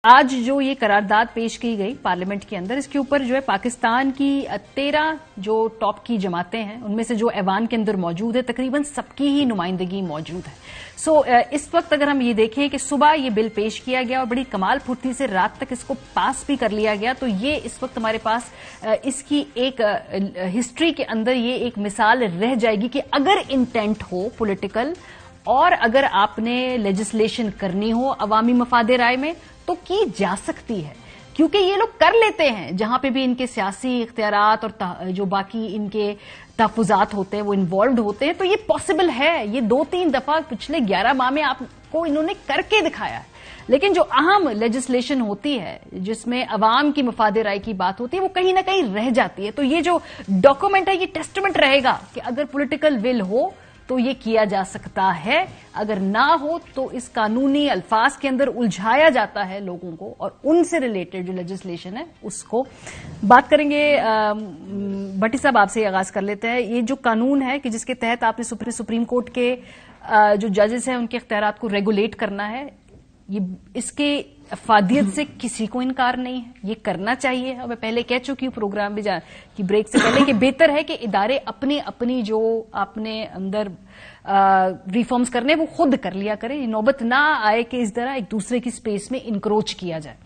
آج جو یہ قرارداد پیش کی گئی پارلیمنٹ کے اندر، اس کے اوپر جو ہے پاکستان کی 13 جو ٹاپ کی جماعتیں ہیں ان میں سے جو ایوان کے اندر موجود ہے تقریباً سب کی ہی نمائندگی موجود ہے۔ اس وقت اگر ہم یہ دیکھیں کہ صبح یہ بل پیش کیا گیا اور بڑی کمال پھرتی سے رات تک اس کو پاس بھی کر لیا گیا، تو یہ اس وقت ہمارے پاس اس کی ایک ہسٹری کے اندر یہ ایک مثال رہ جائے گی کہ اگر انٹینٹ ہو پولیٹیکل اور اگر آپ نے لیجسلیشن کرنی ہو عوامی مفاد رائے میں تو کی جا سکتی ہے، کیونکہ یہ لوگ کر لیتے ہیں جہاں پہ بھی ان کے سیاسی اختیارات اور جو باقی ان کے تحفظات ہوتے ہیں وہ انوالوڈ ہوتے ہیں، تو یہ پاسبل ہے۔ یہ 2-3 دفعہ پچھلے 11 ماہ میں آپ کو انہوں نے کر کے دکھایا ہے، لیکن جو اہم لیجسلیشن ہوتی ہے جس میں عوام کی مفاد رائے کی بات ہوتی ہے وہ کہیں نہ کہیں رہ جاتی ہے۔ تو یہ جو ڈاکومنٹ ہے یہ ٹیسٹمنٹ رہے گا کہ اگر پولیٹیکل ول ہو تو یہ کیا جا سکتا ہے، اگر نہ ہو تو اس قانونی الفاظ کے اندر الجھایا جاتا ہے لوگوں کو، اور ان سے ریلیٹڈ جو لیجسلیشن ہے اس کو بات کریں گے۔ بھٹی صاحب آپ سے آغاز کر لیتے ہیں۔ یہ جو قانون ہے کہ جس کے تحت آپ نے سپریم کورٹ کے جو ججز ہیں ان کے اختیارات کو ریگولیٹ کرنا ہے، یہ اس کے افادیت سے کسی کو انکار نہیں ہے، یہ کرنا چاہیے۔ میں پہلے کہہ چکی ہوں پروگرام بھی کی بریک سے پہلے کہ بہتر ہے کہ ادارے اپنی جو آپ نے اندر ریفارمز کرنے وہ خود کر لیا کریں، نوبت نہ آئے کہ اس طرح ایک دوسرے کی سپیس میں انکروچ کیا جائے۔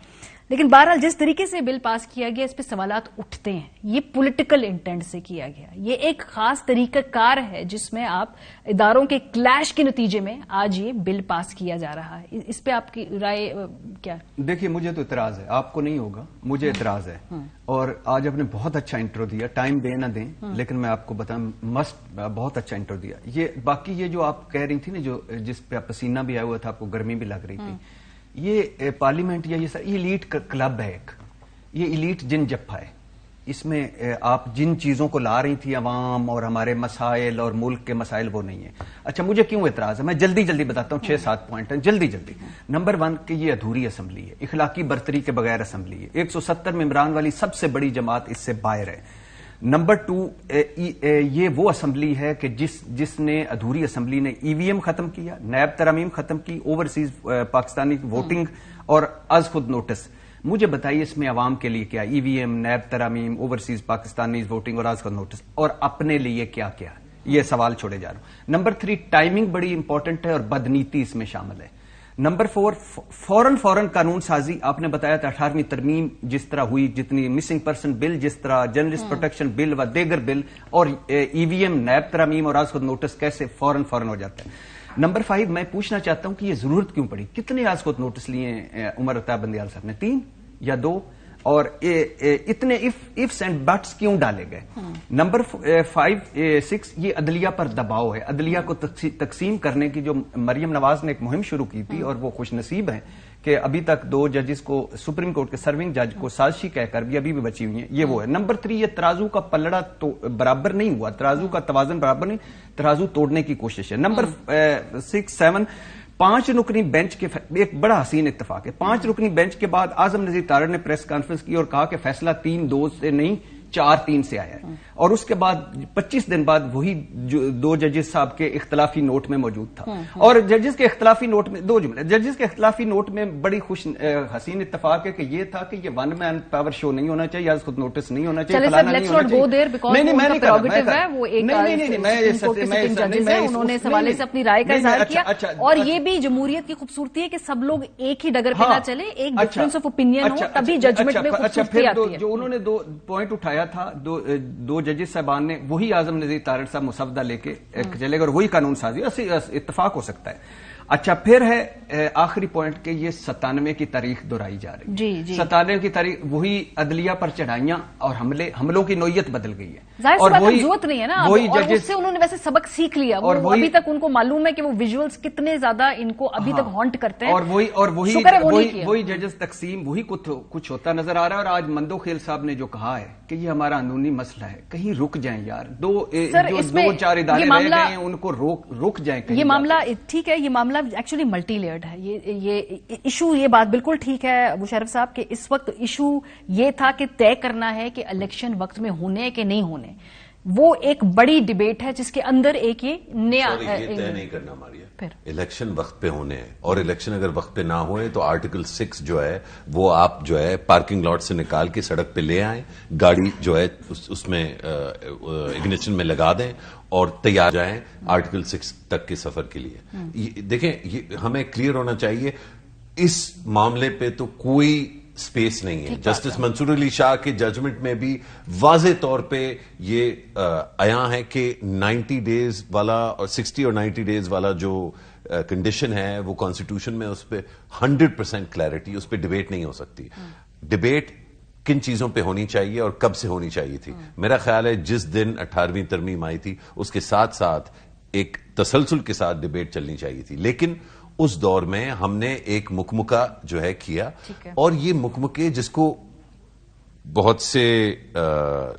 لیکن بہرحال جس طریقے سے بل پاس کیا گیا اس پہ سوالات اٹھتے ہیں، یہ پولیٹیکل انٹینٹ سے کیا گیا، یہ ایک خاص طریقہ کار ہے جس میں آپ اداروں کے کلیش کے نتیجے میں آج یہ بل پاس کیا جا رہا ہے۔ اس پہ آپ کی رائے کیا؟ دیکھیے مجھے تو اعتراض ہے، آپ کو نہیں ہوگا، مجھے اعتراض ہے، اور آج آپ نے بہت اچھا انٹرو دیا، ٹائم دیں نہ دیں لیکن میں آپ کو بتاؤں بہت اچھا انٹرو دیا۔ یہ باقی یہ جو آپ کہہ رہی تھی نا، جو جس پہ پسینہ بھی آیا ہوا تھا، آپ کو گرمی بھی لگ رہی تھی، یہ پارلیمنٹ یا یہ ایلیٹ کلب ہے، ایک یہ ایلیٹ جن جپا ہے۔ اس میں آپ جن چیزوں کو لا رہی تھی عوام اور ہمارے مسائل اور ملک کے مسائل وہ نہیں ہیں۔ اچھا مجھے کیوں اعتراض ہے، میں جلدی بتاتا ہوں، 6-7 پوائنٹ ہیں جلدی۔ نمبر 1 کہ یہ ادھوری اسمبلی ہے، اخلاقی برتری کے بغیر اسمبلی ہے، 170 ممبران والی سب سے بڑی جماعت اس سے باہر ہے۔ نمبر 2 یہ وہ اسمبلی ہے کہ جس نے ادھوری اسمبلی نے ای وی ایم ختم کیا، نیب ترامیم ختم کی، اوورسیز پاکستانی ووٹنگ اور از خود نوٹس۔ مجھے بتائیے اس میں عوام کے لیے کیا، ای وی ایم، نیب ترامیم، اوورسیز پاکستانی ووٹنگ اور از خود نوٹس، اور اپنے لیے کیا کیا، یہ سوال چھوڑے جا رہا ہوں۔ نمبر 3 ٹائمنگ بڑی امپورٹنٹ ہے اور بدنیتی اس میں شامل ہے۔ نمبر 4 فوراً قانون سازی، آپ نے بتایا تھا 18ویں ترمیم جس طرح ہوئی، جتنی مسنگ پرسن بل جس طرح، جرنلسٹ پروٹیکشن بل و دیگر بل، اور ای وی ایم، نیب ترامیم اور آز خود نوٹس کیسے فوراً ہو جاتا ہے۔ نمبر 5 میں پوچھنا چاہتا ہوں کہ یہ ضرورت کیوں پڑی، کتنے آز خود نوٹس لیے عمر عطا بندیال صاحب نے، 3 یا 2، اور اتنے ifs اینڈ بٹس کیوں ڈالے گئے۔ نمبر 6 یہ عدلیہ پر دباؤ ہے، عدلیہ کو تقسیم کرنے کی جو مریم نواز نے ایک مہم شروع کی تھی، اور وہ خوش نصیب ہیں کہ ابھی تک 2 ججز کو سپریم کورٹ کے سرونگ جج کو سازشی کہہ کر بھی ابھی بھی بچی ہوئی ہیں، یہ وہ ہے۔ نمبر 3 یہ ترازو کا پلڑا تو برابر نہیں ہوا، ترازو کا توازن برابر نہیں، ترازو توڑنے کی کوشش ہے۔ نمبر 6-7 5 رکنی بینچ کے ایک بڑا حسین اتفاق ہے، 5 رکنی بینچ کے بعد اعظم نذیر تارڑ نے پریس کانفرنس کی اور کہا کہ فیصلہ 3-2 سے نہیں 4-3 سے آیا ہے، اور اس کے بعد 25 دن بعد وہی 2 ججز صاحب کے اختلافی نوٹ میں موجود تھا، اور ججز کے اختلافی نوٹ میں 2 جملے، ججز کے اختلافی نوٹ میں بڑی حسین اتفاق ہے کہ یہ تھا کہ یہ ون مین پاور شو نہیں ہونا چاہیے، آج خود نوٹس نہیں ہونا چاہیے، انہوں نے سوالے سے اپنی رائے کا اظہار کیا، اور یہ بھی جمہوریت کی خوبصورتی ہے کہ سب لوگ ایک ہی ڈگر پہ نہ چلے، ایک ڈفرنس آف اوپینین ہو، تبھی ججمنٹ میں خوبصورتی آتی ہے۔ جو انہوں نے 2 پوائنٹ اٹھایا تھا 2 ججز صاحبان نے، وہی اعظم نذیر تارڑ صاحب مسودہ لے کے چلے گا، اور وہی قانون سازی، اتفاق ہو سکتا ہے۔ اچھا پھر ہے آخری پوائنٹ کہ یہ 97 کی تاریخ دہرائی جا رہی ہے، 97 کی تاریخ، وہی عدلیہ پر چڑھائیاں اور حملوں کی نوعیت بدل گئی ہے، اور وہی ضرورت نہیں ہے نا، اور اس سے انہوں نے ویسے سبق سیکھ لیا، اور ابھی تک ان کو معلوم ہے کہ وہ ویژولز کتنے زیادہ ان کو ابھی تک ہانٹ کرتے ہیں، اور وہی ججز تقسیم وہی کچھ ہوتا نظر آ رہا ہے۔ اور آج مندو خیل صاحب نے جو کہا ہے کہ یہ ہمارا قانونی مسئلہ ہے، کہیں رک جائیں یار، 2-4 ادارے رہ گئے ہیں ان کو رک جائیں۔ یہ معاملہ ٹھیک ہے، یہ معاملہ ایکچولی ملٹی لیئرڈ ہے، یہ ایشو، یہ بات بالکل ٹھیک ہے مشرف صاحب کہ اس وقت ایشو یہ تھا کہ طے کرنا ہے کہ الیکشن وقت میں ہونے کہ نہیں ہونے، وہ ایک بڑی ڈبیٹ ہے جس کے اندر ایک یہ نیا یہ طے نہیں کرنا ماریا، الیکشن وقت پہ ہونے ہیں، اور الیکشن اگر وقت پہ نہ ہوئے تو آرٹیکل 6 جو ہے وہ آپ جو ہے پارکنگ لاٹ سے نکال کے سڑک پہ لے آئیں، گاڑی جو ہے اس میں اگنیشن میں لگا دیں اور تیار جائیں آرٹیکل 6 تک کے سفر کے لیے۔ دیکھیں ہمیں کلیئر ہونا چاہیے، اس معاملے پہ تو کوئی سپیس نہیں ہے۔ جسٹس منصور علی شاہ کے ججمنٹ میں بھی واضح طور پہ یہ عیاں ہے کہ 90 ڈیز والا اور 60 اور 90 ڈیز والا جو کنڈیشن ہے وہ کانسٹیٹیوشن میں اس پہ 100% کلیئرٹی، اس پہ ڈبیٹ نہیں ہو سکتی۔ ڈبیٹ کن چیزوں پہ ہونی چاہیے اور کب سے ہونی چاہیے تھی؟ میرا خیال ہے جس دن 18ویں ترمیم آئی تھی اس کے ساتھ ساتھ ایک تسلسل کے ساتھ ڈبیٹ چلنی چاہیے تھی، لیکن اس دور میں ہم نے ایک مکمکہ جو ہے کیا، اور یہ مکمکے جس کو بہت سے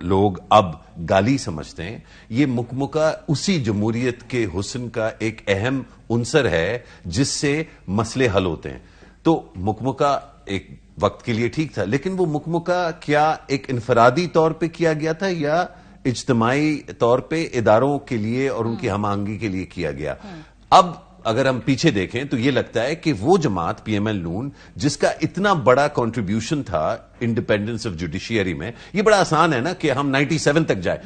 لوگ اب گالی سمجھتے ہیں، یہ مکمکہ اسی جمہوریت کے حسن کا ایک اہم عنصر ہے جس سے مسئلے حل ہوتے ہیں۔ تو مکمکہ ایک وقت کے لیے ٹھیک تھا، لیکن وہ مکمکہ کیا ایک انفرادی طور پہ کیا گیا تھا یا اجتماعی طور پہ اداروں کے لیے اور ان کی ہم آہنگی کے لیے کیا گیا؟ اب اگر ہم پیچھے دیکھیں تو یہ لگتا ہے کہ وہ جماعت پی ایم ایل نون جس کا اتنا بڑا کنٹریبیوشن تھا انڈیپینڈنس آف جوڈیشیری میں، یہ بڑا آسان ہے نا کہ ہم 97 تک جائیں،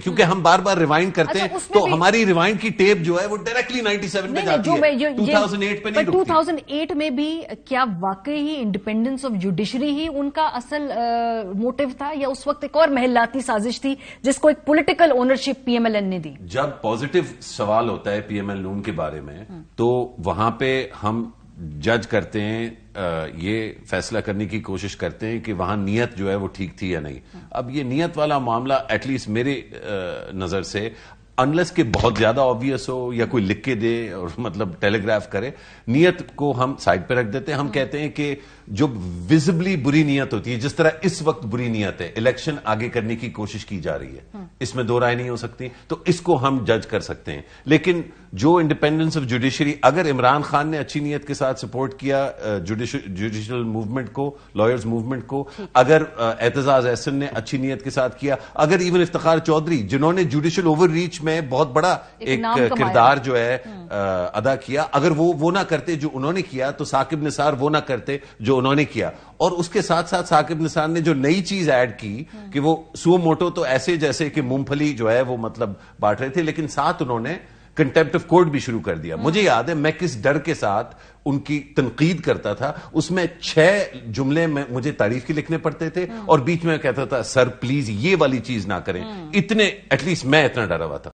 کیونکہ ہم بار بار ریوائنڈ کرتے ہیں تو ہماری ریوائنڈ کی ٹیپ جو ہے وہ ڈائریکٹلی 97 پہ جاتی ہے، 2008 پہ نہیں رکتی۔ 2008 میں بھی کیا واقعی انڈیپینڈنس آف جوڈیشری ہی ان کا اصل موٹو تھا، یا اس وقت ایک اور محلاتی سازش تھی جس کو ایک political ownership P M L N نے دی؟ جب پازیٹو سوال ہوتا ہے پی ایم ایل نون کے بارے میں تو وہاں پہ ہم جج کرتے ہیں، یہ فیصلہ کرنے کی کوشش کرتے ہیں کہ وہاں نیت جو ہے وہ ٹھیک تھی یا نہیں۔ اب یہ نیت والا معاملہ ایٹ لیسٹ میرے نظر سے انلیس کہ بہت زیادہ آبویس ہو یا کوئی لکھ کے دے اور مطلب ٹیلی گراف کرے، نیت کو ہم سائڈ پہ رکھ دیتے ہیں۔ ہم کہتے ہیں کہ جو ویزبلی بری نیت ہوتی ہے، جس طرح اس وقت بری نیت ہے، الیکشن آگے کرنے کی کوشش کی جا رہی ہے، اس میں دو رائے نہیں ہو سکتی، تو اس کو ہم جج کر سکتے ہیں۔ لیکن جو انڈیپینڈنس آف جوڈیشری، اگر عمران خان نے اچھی نیت کے ساتھ سپورٹ کیا جوڈیشل موومنٹ کو، لائرز موومنٹ کو، اگر اعتزاز احسن نے اچھی نیت کے ساتھ کیا، اگر ایون افتخار چودھری جنہوں نے جوڈیشل اوور ریچ میں بہت بڑا ایک کردار جو ہے ادا کیا، اگر وہ نہ کرتے جو انہوں نے کیا، تو ثاقب نثار وہ نہ کرتے جو انہوں نے کیا۔ اور اس کے ساتھ ساتھ ثاقب نثار نے جو نئی چیز ایڈ کی کہ وہ سو موٹو تو ایسے جیسے کہ مونگ پھلی جو ہے وہ مطلب بانٹ رہے تھے، لیکن ساتھ انہوں نے کنٹیمپٹ آف کورٹ بھی شروع کر دیا۔ مجھے یاد ہے میں کس ڈر کے ساتھ ان کی تنقید کرتا تھا، اس میں 6 جملے میں مجھے تعریف کے لکھنے پڑتے تھے اور بیچ میں کہتا تھا سر پلیز یہ والی چیز نہ کریں، اتنے ایٹ لیسٹ میں اتنا ڈرا ہوا تھا۔